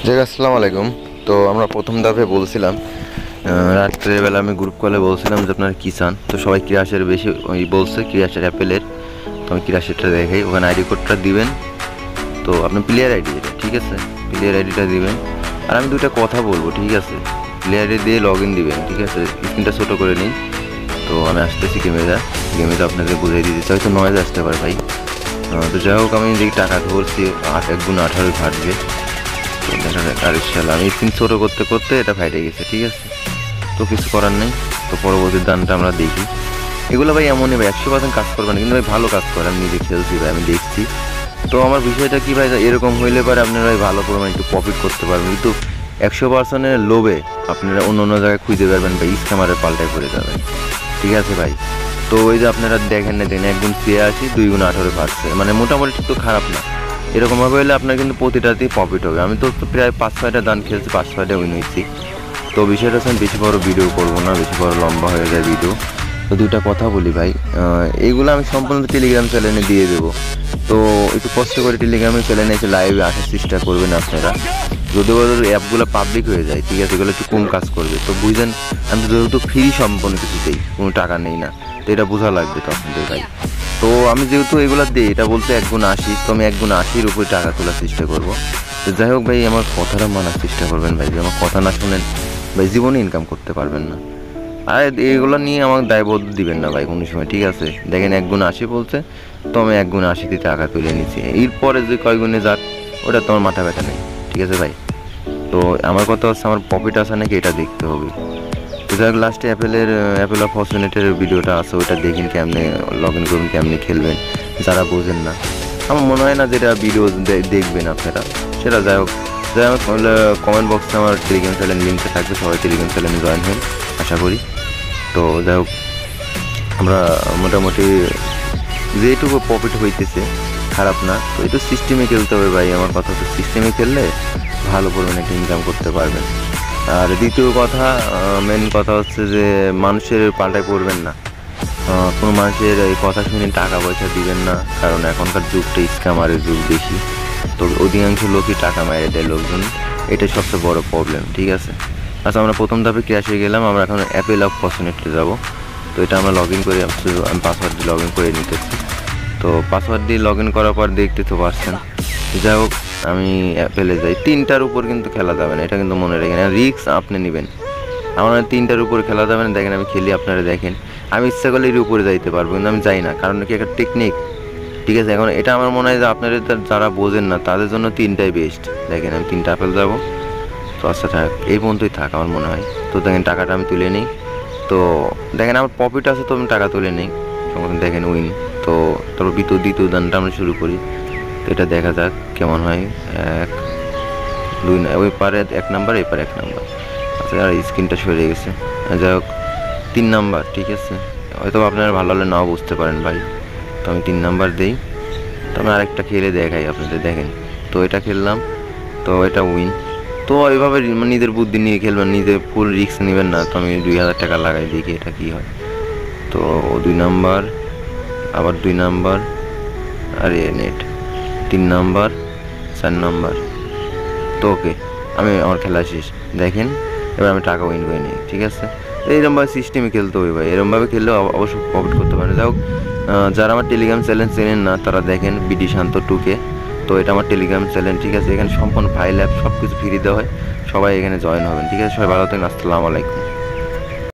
যাক আসসালামু আলাইকুম। তো আমরা প্রথম ধাপে বলছিলাম রাত্রেবেলা আমি গ্রুপ কলে বলছিলাম যে আপনারা কী চান। তো সবাই ক্রিয়াশের বেশি ওই বলছে ক্রিয়াশের অ্যাপেলের। তো আমি ক্রিয়াশেরটা দেখাই, ওখানে আইডি কোডটা দিবেন। তো আপনি প্লেয়ার আইডি এটা ঠিক আছে, প্লেয়ার আইডিটা দিবেন। আর আমি দুইটা কথা বলবো ঠিক আছে, প্লেয়ার আইডি দিয়ে লগ ইন দিবেন ঠিক আছে। স্ক্রিনটা ছোটো করে নিই। তো আমি আসতেছি গেমে আপনাদের বুঝিয়ে দিতে হয়তো নয়েজ আসতে পারে ভাই। তো যাই হোক, আমি যে টাকা ধরছি 1 গুণ 18 ফাটবে। আমি স্ক্রিন ছোটো করতে করতে এটা ফাইটে গেছে ঠিক আছে। তো কিছু করার নেই। তো পরবর্তী দানটা আমরা দেখি। এগুলো ভাই এমনই ভাই 100% কাজ করবে না, কিন্তু ভাই ভালো কাজ করে। আমি নিজে খেলছি ভাই, আমি দেখছি। তো আমার বিষয়টা কি ভাই, এরকম হইলে পারে আপনারা ভাই ভালো পরিমাণে একটু প্রফিট করতে পারবেন। কিন্তু 100%-এর লোভে আপনারা অন্য অন্য জায়গায় খুঁজে পারবেন ভাই, স্ক্যামারের পাল্টায় পড়ে যাবেন ঠিক আছে ভাই। তো ওই যে আপনারা দেখেন না, 1 গুণ 83 2 গুণ 18 ফাটছে, মানে মোটামুটি ঠিক তো খারাপ না। এরকমভাবে হলে আপনার কিন্তু প্রতিটাতেই প্রফিট হবে। আমি তো প্রায় 5-6টা দান খেলছি, 5-6টা উইন হয়েছি। তো বিষয়টা হচ্ছে আমি বেশি বড় ভিডিও করবো না, বেশি বড় লম্বা হয়ে যায় ভিডিও। তো দুইটা কথা বলি ভাই, এইগুলো আমি সম্পূর্ণ টেলিগ্রাম চ্যানেলে দিয়ে দেবো। তো একটু কষ্ট করে টেলিগ্রামের চ্যানেলে এসে লাইভে আসার চেষ্টা করবেন আপনারা। যদিও অ্যাপগুলো পাবলিক হয়ে যায় ঠিক আছে, এগুলো একটু কম কাজ করবে। তো বুঝলেন, আমি তো যেহেতু ফ্রি সম্পূর্ণ কিছুতেই, কোনো টাকা নেই না। তো এটা বোঝা লাগবে তো আপনাদের ভাই। তো আমি যেহেতু এগুলো দিই, এটা বলতে 1 গুণ 80, তো আমি 1 গুণ 80-র উপরে টাকা তোলার চেষ্টা করবো। তো যাই হোক ভাই, আমার কথাটা মানার চেষ্টা করবেন ভাই। যদি আমার কথা না শোনেন ভাই, জীবনে ইনকাম করতে পারবেন না। আর এগুলো নিয়ে আমাকে দায়বোধ দিবেন না ভাই কোনো সময় ঠিক আছে। দেখেন 1 গুণ 80 বলছে, তো আমি 1 গুণ 80 টাকা তুলে নিচ্ছি। এরপরে যে কয় গুণে যাক ওটা তোমার মাথা ব্যথা নেই ঠিক আছে ভাই। তো আমার কথা হচ্ছে আমার প্রফিট আছে নাকি এটা দেখতে হবে। তো যাই হোক, লাস্টে অ্যাপেল অফ ফরচুনেটের ভিডিওটা আছে, ওটা দেখেন কেমনে লগ ইন করুন, কেমনে খেলবেন যারা বোঝেন না। আমার মনে হয় না যেটা ভিডিও দেখবেন আপনারা সেটা। যাই হোক কমেন্ট বক্সে আমার টেলিগ্রাম চ্যানেল লিঙ্কটা থাকবে, সবাই টেলিগ্রাম চ্যানেলে জয়েন হন আশা করি। তো যাই হোক, আমরা মোটামুটি যেটুকু প্রফিট হইতেছে খারাপ না। তো একটু সিস্টেমে খেলতে হবে ভাই, আমার কথা হচ্ছে সিস্টেমে খেললে ভালো পরিমাণে একটা ইনকাম করতে পারবেন। আর দ্বিতীয় কথা, মেন কথা হচ্ছে যে মানুষের পাল্টায় পড়বেন না। কোনো মানুষের এই কথা শুনে টাকা পয়সা দিবেন না, কারণ এখনকার যুগটা স্ক্যামারের যুগ বেশি। তো অধিকাংশ লোকই টাকা মেরে দেয় লোকজন, এটাই সবচেয়ে বড় প্রবলেম ঠিক আছে। আচ্ছা, আমরা প্রথম ধাপে ক্যাশে গেলাম, আমরা এখন অ্যাপেল অফ ফরচুনেটে যাবো। তো এটা আমরা লগ ইন করে আমি পাসওয়ার্ড দিয়ে লগ ইন করে নিতেছি। তো পাসওয়ার্ড দিয়ে লগ ইন করার পর দেখতে তো পারছেন। যাই হোক, আমি অ্যাপেলে যাই। 3টার উপর কিন্তু খেলা যাবে না, এটা কিন্তু মনে রাখেন। রিস্ক আপনি নেবেন। আমার 3টার উপর খেলা যাবে না। দেখেন আমি খেলি, আপনারা দেখেন। আমি ইচ্ছা করলে এর উপরে যাইতে পারবো, কিন্তু আমি যাই না, কারণ কি একটা টেকনিক ঠিক আছে। এখন এটা আমার মনে হয় যে আপনারা যারা বোঝেন না তাদের জন্য 3টাই বেস্ট। দেখেন আমি 3টা অ্যাপেল যাবো। তো আচ্ছা থাক, এই পর্যন্তই থাক আমার মনে হয়। তো দেখেন টাকাটা আমি তুলে নিই। তো দেখেন আমার প্রফিট আছে, তো আমি টাকা তুলে নিই। দেখেন উইন। তো তারপর দ্বিতীয় দানটা আমরা শুরু করি। তো এটা দেখা যাক কেমন হয়। 1 2 না, ওই পারে 1 নাম্বার, এই পারে 1 নাম্বার। আচ্ছা, আর স্ক্রিনটা সরে গেছে। যাই হোক, 3 নাম্বার ঠিক আছে। হয়তো আপনারা ভালো হলে নাও বুঝতে পারেন ভাই। তো আমি 3 নাম্বার দিই। তো আমি আরেকটা খেলে দেখাই আপনাদের, দেখেন। তো এটা খেললাম, তো এটা উইন। তো এইভাবে নিজের বুদ্ধি নিয়ে খেলবেন, নিজে ফুল রিস্ক নেবেন না। তো আমি 2000 টাকা লাগাই, দেখি এটা কী হয়। তো 2 নাম্বার, আবার 2 নাম্বার, আর নেট 3 নাম্বার, 4 নাম্বার। তো ওকে, আমার খেলা শেষ। দেখেন এবার আমি টাকা উইন করে নিই ঠিক আছে। এইরকমভাবে সিস্টেমে খেলতে হবে ভাই, এরকমভাবে খেললেও অবশ্যই প্রফিট করতে পারেন। যাই হোক, যারা আমার টেলিগ্রাম চ্যানেল চেনেন না তারা দেখেন বিডি শান্ত 2K। তো এটা আমার টেলিগ্রাম চ্যানেল ঠিক আছে। এখানে সম্পূর্ণ ফাইল অ্যাপ সব কিছু ফ্রি দেওয়া হয়। সবাই এখানে জয়েন হবেন ঠিক আছে। সবাই ভালো থাকেন, আসসালামু আলাইকুম।